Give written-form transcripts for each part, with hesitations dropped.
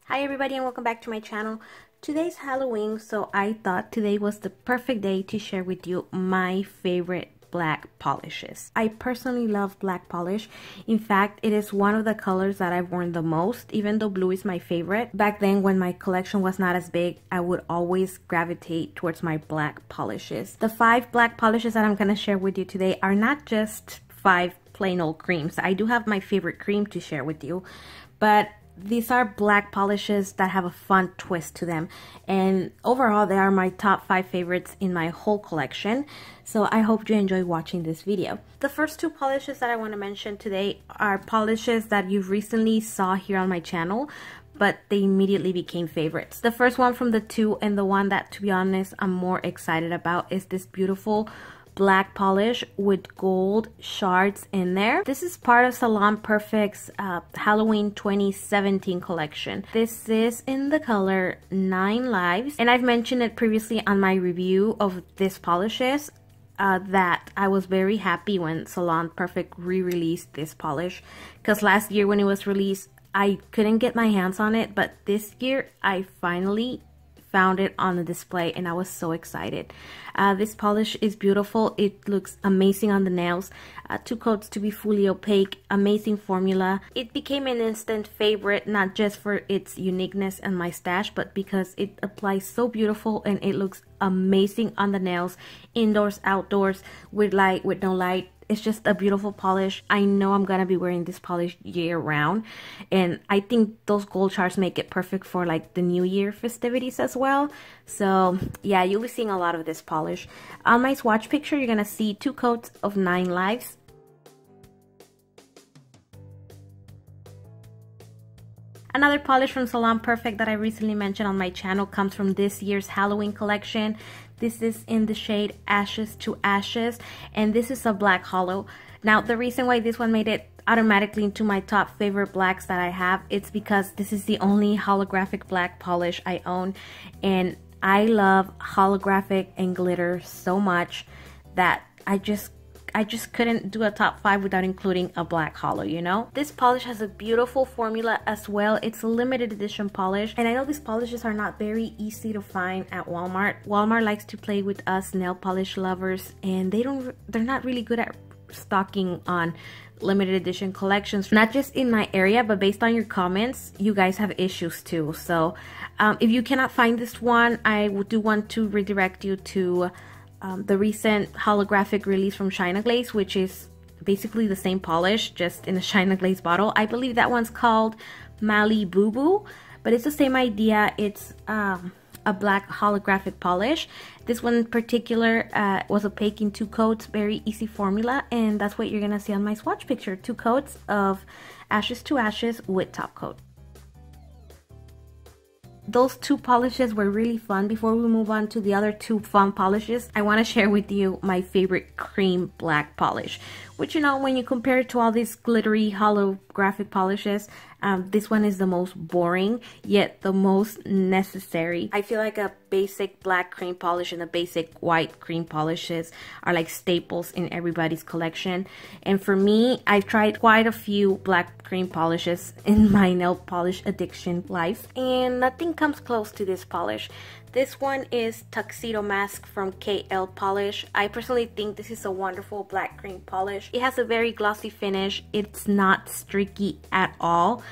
Hi everybody and welcome back to my channel. Today's Halloween, so I thought today was the perfect day to share with you my favorite black polishes. I personally love black polish. In fact, it is one of the colors that I've worn the most, even though blue is my favorite. Back then when my collection was not as big, I would always gravitate towards my black polishes. The 5 black polishes that I'm going to share with you today are not just 5 plain old creams. I do have my favorite cream to share with you, but these are black polishes that have a fun twist to them, and overall they are my top 5 favorites in my whole collection. So I hope you enjoy watching this video. The first 2 polishes that I want to mention today are polishes that you recently saw here on my channel, but they immediately became favorites. The first one from the 2, and the one that, to be honest, I'm more excited about, is this beautiful black polish with gold shards in there. This is part of Salon Perfect's Halloween 2017 collection. This is in the color 9 Lives, and I've mentioned it previously on my review of these polishes that I was very happy when Salon Perfect re-released this polish, because last year when it was released I couldn't get my hands on it, but this year I finally found it on the display and I was so excited. This polish is beautiful. It looks amazing on the nails. 2 coats to be fully opaque. Amazing formula. It became an instant favorite, not just for its uniqueness and my stash, but because it applies so beautiful and it looks amazing on the nails, indoors, outdoors, with light, with no light. It's just a beautiful polish. I know I'm gonna be wearing this polish year round, and I think those gold shards make it perfect for like the New Year festivities as well. So yeah, you'll be seeing a lot of this polish. On my swatch picture, you're gonna see 2 coats of 9 Lives. Another polish from Salon Perfect that I recently mentioned on my channel comes from this year's Halloween collection. This is in the shade Ashes to Ashes, and this is a black hollow. Now, the reason why this one made it automatically into my top favorite blacks that I have, it's because this is the only holographic black polish I own, and I love holographic and glitter so much that I just couldn't do a top 5 without including a black hollow, you know? This polish has a beautiful formula as well. It's a limited edition polish, and I know these polishes are not very easy to find at Walmart. Walmart likes to play with us nail polish lovers, and they're not really good at stocking on limited edition collections, not just in my area, but based on your comments, you guys have issues too. So if you cannot find this one, I do want to redirect you to the recent holographic release from China Glaze, which is basically the same polish, just in a China Glaze bottle. I believe that one's called Mali Boo Boo, but it's the same idea. It's a black holographic polish. This one in particular was opaque in 2 coats, very easy formula, and that's what you're gonna see on my swatch picture. 2 coats of Ashes to Ashes with top coat. Those 2 polishes were really fun. Before we move on to the other 2 fun polishes, I want to share with you my favorite cream black polish, which, you know, when you compare it to all these glittery holographic polishes, this one is the most boring, yet the most necessary. I feel like a basic black cream polish and a basic white cream polishes are like staples in everybody's collection. And for me, I've tried quite a few black cream polishes in my nail polish addiction life, and nothing comes close to this polish. This one is Tuxedo Mask from KL Polish. I personally think this is a wonderful black cream polish. It has a very glossy finish. It's not streaky at all,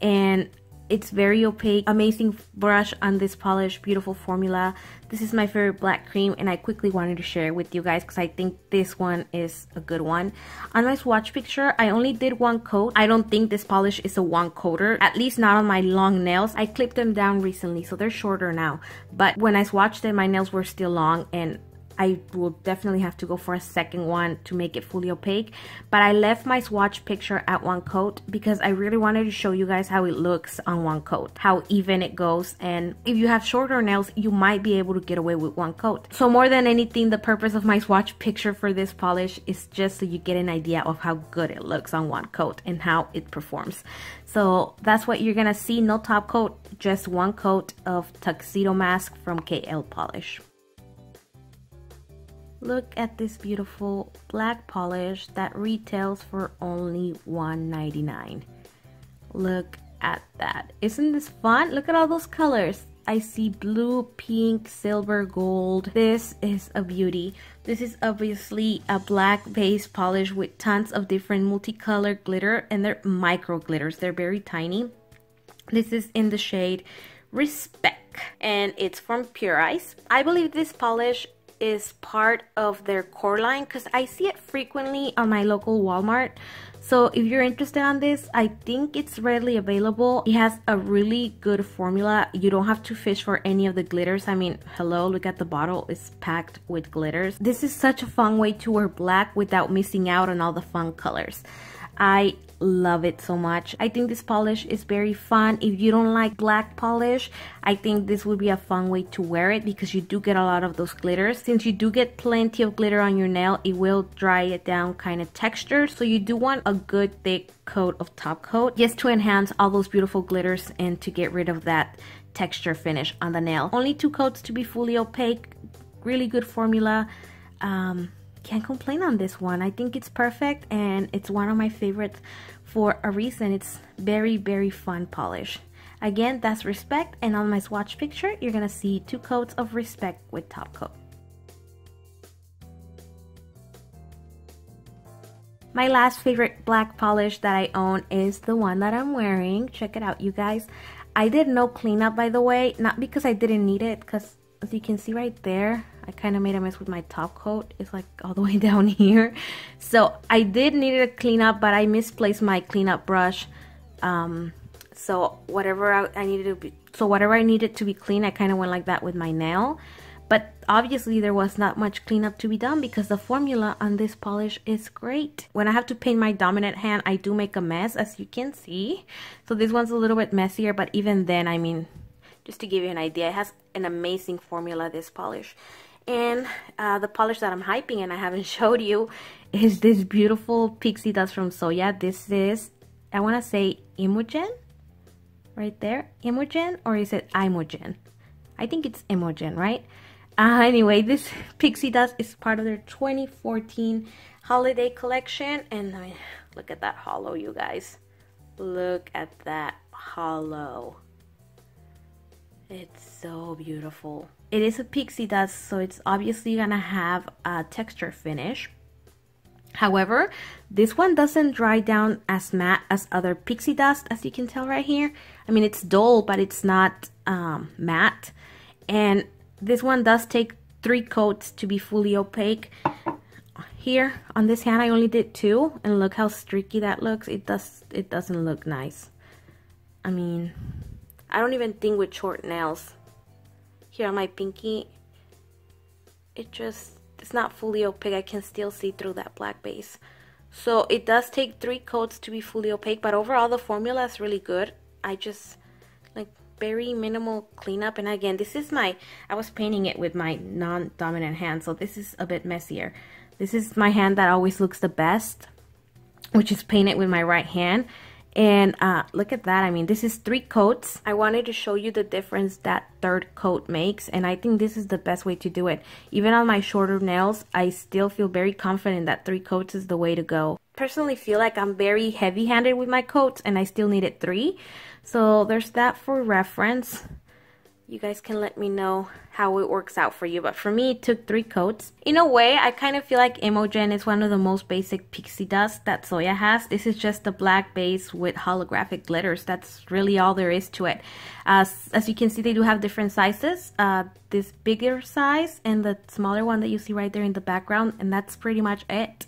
and it's very opaque. Amazing brush on this polish, beautiful formula. This is my favorite black cream, and I quickly wanted to share it with you guys because I think this one is a good one. On my swatch picture, I only did 1 coat. I don't think this polish is a 1 coater, at least not on my long nails. I clipped them down recently, so they're shorter now. But when I swatched them, my nails were still long, and I will definitely have to go for a second one to make it fully opaque. But I left my swatch picture at 1 coat because I really wanted to show you guys how it looks on 1 coat, how even it goes. And if you have shorter nails, you might be able to get away with 1 coat. So more than anything, the purpose of my swatch picture for this polish is just so you get an idea of how good it looks on 1 coat and how it performs. So that's what you're gonna see. No top coat, just 1 coat of Tuxedo Mask from KL Polish. Look at this beautiful black polish that retails for only $1.99. Look at that. Isn't this fun? Look at all those colors. I see blue, pink, silver, gold. This is a beauty. This is obviously a black base polish with tons of different multicolored glitter, and they're micro glitters. They're very tiny. This is in the shade Respeck, and it's from Pure Ice. I believe this polish is part of their core line because I see it frequently on my local Walmart. So if you're interested on this, I think it's readily available. It has a really good formula. You don't have to fish for any of the glitters. I mean, hello, look at the bottle. It's packed with glitters. This is such a fun way to wear black without missing out on all the fun colors. I love it so much. I think this polish is very fun. If you don't like black polish, I think this would be a fun way to wear it because you do get a lot of those glitters. Since you do get plenty of glitter on your nail, it will dry it down kind of texture. So you do want a good thick coat of top coat just to enhance all those beautiful glitters and to get rid of that texture finish on the nail. Only 2 coats to be fully opaque. Really good formula. Can't complain on this one. I think it's perfect and it's one of my favorites for a reason. It's very, very fun polish. Again, that's Respeck, and on my swatch picture you're gonna see 2 coats of Respeck with top coat. My last favorite black polish that I own is the one that I'm wearing. Check it out, you guys. I did no cleanup, by the way, not because I didn't need it, because as you can see right there, I kind of made a mess with my top coat. It's like all the way down here. So I did need a cleanup, but I misplaced my cleanup brush. So whatever I needed to be clean, I kind of went like that with my nail. But obviously there was not much cleanup to be done because the formula on this polish is great. When I have to paint my dominant hand, I do make a mess, as you can see. So this one's a little bit messier, but even then, I mean, just to give you an idea, it has an amazing formula, this polish. And the polish that I'm hyping and I haven't showed you is this beautiful Pixie dust from Zoya. This is, I want to say Imogen, right there. Imogen, or is it Imogen? I think it's Imogen, right? Anyway, this Pixie dust is part of their 2014 holiday collection. And I mean, look at that hollow, you guys. Look at that hollow. It's so beautiful. It is a pixie dust, so it's obviously gonna have a texture finish. However, this one doesn't dry down as matte as other pixie dust, as you can tell right here. I mean, it's dull, but it's not matte. And this one does take 3 coats to be fully opaque. Here on this hand, I only did 2, and look how streaky that looks. It doesn't look nice. I mean, I don't even think with short nails. Here on my pinky, it's not fully opaque. I can still see through that black base. So it does take 3 coats to be fully opaque, but overall the formula is really good. I just like very minimal cleanup. And again, this is I was painting it with my non-dominant hand, so this is a bit messier. This is my hand that always looks the best, which is painted with my right hand. And look at that. I mean, this is 3 coats. I wanted to show you the difference that 3rd coat makes, and I think this is the best way to do it. Even on my shorter nails, I still feel very confident that 3 coats is the way to go. Personally feel like I'm very heavy-handed with my coats, and I still needed 3. So there's that for reference. You guys can let me know how it works out for you, but for me it took 3 coats. In a way, I kind of feel like Imogen is one of the most basic pixie dust that Zoya has. This is just a black base with holographic glitters. That's really all there is to it. As you can see, they do have different sizes. This bigger size and the smaller one that you see right there in the background, and that's pretty much it.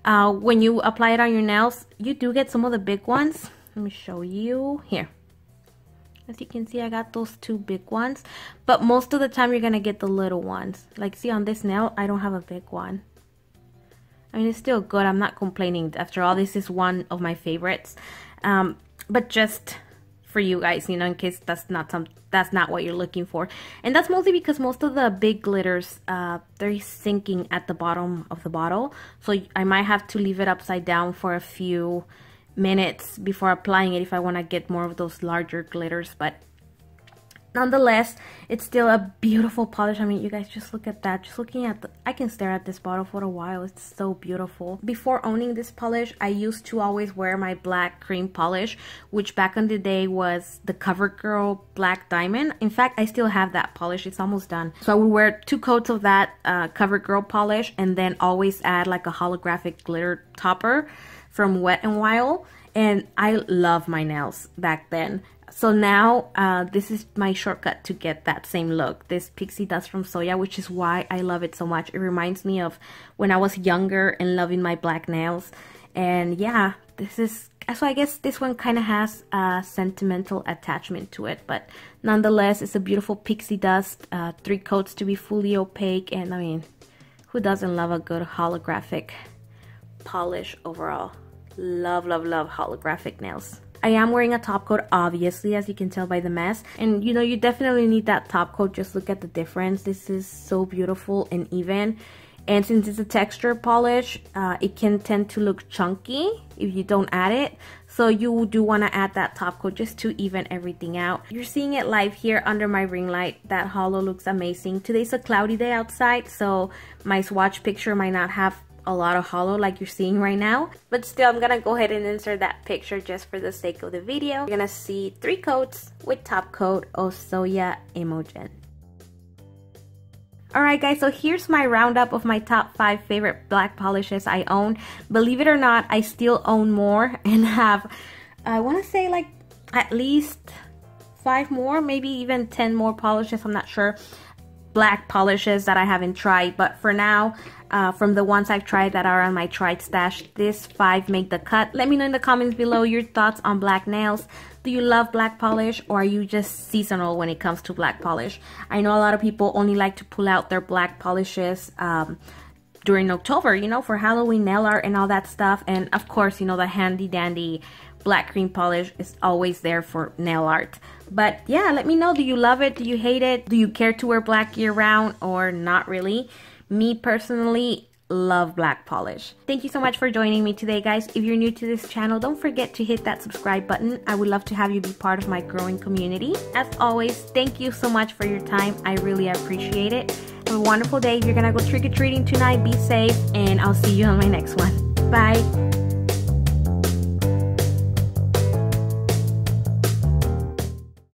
When you apply it on your nails, you do get some of the big ones. Let me show you here. As you can see, I got those 2 big ones, but most of the time you're gonna get the little ones. Like, see on this nail, I don't have a big one. I mean, it's still good. I'm not complaining. After all, this is one of my favorites. But just for you guys, you know, in case that's not what you're looking for. And that's mostly because most of the big glitters, they're sinking at the bottom of the bottle. So I might have to leave it upside down for a few minutes before applying it if I want to get more of those larger glitters. But nonetheless, it's still a beautiful polish. I mean, you guys, just look at that. Just looking at I can stare at this bottle for a while. It's so beautiful. Before owning this polish, I used to always wear my black cream polish, which back in the day was the CoverGirl Black Diamond. In fact, I still have that polish. It's almost done. So I would wear 2 coats of that CoverGirl polish and then always add like a holographic glitter topper from Wet n Wild. And I love my nails back then. So now this is my shortcut to get that same look. This Pixie dust from Zoya, which is why I love it so much. It reminds me of when I was younger and loving my black nails. And yeah, this is, so I guess this one kind of has a sentimental attachment to it. But nonetheless, it's a beautiful Pixie dust. 3 coats to be fully opaque. And I mean, who doesn't love a good holographic polish overall? Love, love, love holographic nails. I am wearing a top coat, obviously, as you can tell by the mess. And you know, you definitely need that top coat. Just look at the difference. This is so beautiful and even. And since it's a texture polish, it can tend to look chunky if you don't add it. So you do want to add that top coat just to even everything out. You're seeing it live here under my ring light. That holo looks amazing. Today's a cloudy day outside, so my swatch picture might not have a lot of holo like you're seeing right now, but still I'm gonna go ahead and insert that picture just for the sake of the video. You're gonna see 3 coats with top coat of Zoya Imogen. Alright guys, so here's my roundup of my top 5 favorite black polishes I own. Believe it or not, I still own more and have, I want to say like at least 5 more, maybe even 10 more polishes, I'm not sure. Black polishes that I haven't tried, but for now, from the ones I've tried that are on my tried stash, this 5 make the cut. Let me know in the comments below your thoughts on black nails. Do you love black polish, or are you just seasonal when it comes to black polish? I know a lot of people only like to pull out their black polishes during October, you know, for Halloween nail art and all that stuff. And of course, you know, the handy dandy black cream polish is always there for nail art. But yeah, let me know, do you love it? Do you hate it? Do you care to wear black year round or not really? Me personally love black polish. Thank you so much for joining me today, guys. If you're new to this channel, don't forget to hit that subscribe button. I would love to have you be part of my growing community. As always, thank you so much for your time. I really appreciate it. Have a wonderful day. If you're gonna go trick-or-treating tonight, be safe, and I'll see you on my next one. Bye.